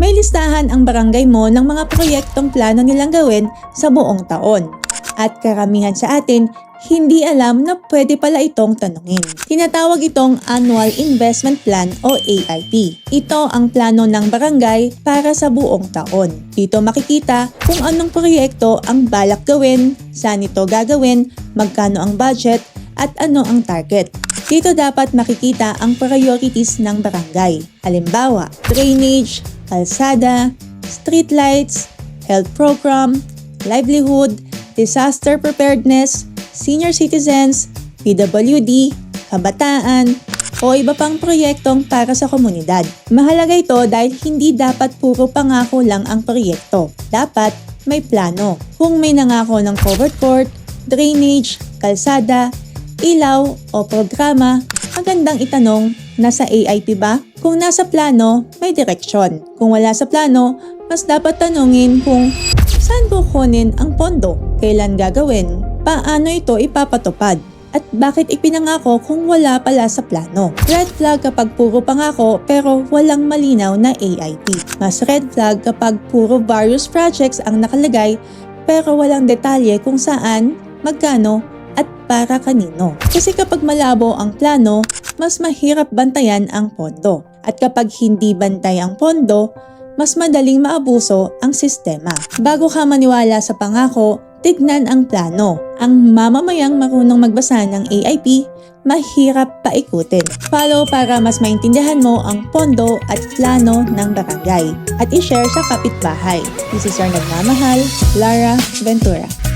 May listahan ang barangay mo ng mga proyektong plano nilang gawin sa buong taon. At karamihan sa atin, hindi alam na pwede pala itong tanungin. Tinatawag itong Annual Investment Plan o AIP. Ito ang plano ng barangay para sa buong taon. Dito makikita kung anong proyekto ang balak gawin, saan ito gagawin, magkano ang budget, at ano ang target. Dito dapat makikita ang priorities ng barangay. Halimbawa, drainage, kalsada, streetlights, health program, livelihood, disaster preparedness, senior citizens, PWD, kabataan, o iba pang proyektong para sa komunidad. Mahalaga ito dahil hindi dapat puro pangako lang ang proyekto. Dapat may plano. Kung may nangako ng covered court, drainage, kalsada, ilaw o programa, magandang itanong, nasa AIP ba? Kung nasa plano, may direksyon. Kung wala sa plano, mas dapat tanungin kung saan kukunin ang pondo, kailan gagawin, paano ito ipapatupad, at bakit ipinangako kung wala pala sa plano. Red flag kapag puro pangako pero walang malinaw na AIP. Mas red flag kapag puro various projects ang nakalagay pero walang detalye kung saan, magkano, at para kanino. Kasi kapag malabo ang plano, mas mahirap bantayan ang pondo. At kapag hindi bantay ang pondo, mas madaling maabuso ang sistema. Bago ka maniwala sa pangako, tignan ang plano. Ang mamamayang marunong magbasa ng AIP, mahirap paikutin. Follow para mas maintindihan mo ang pondo at plano ng barangay. At i-share sa kapitbahay. This is your nagmamahal, Lara Ventura.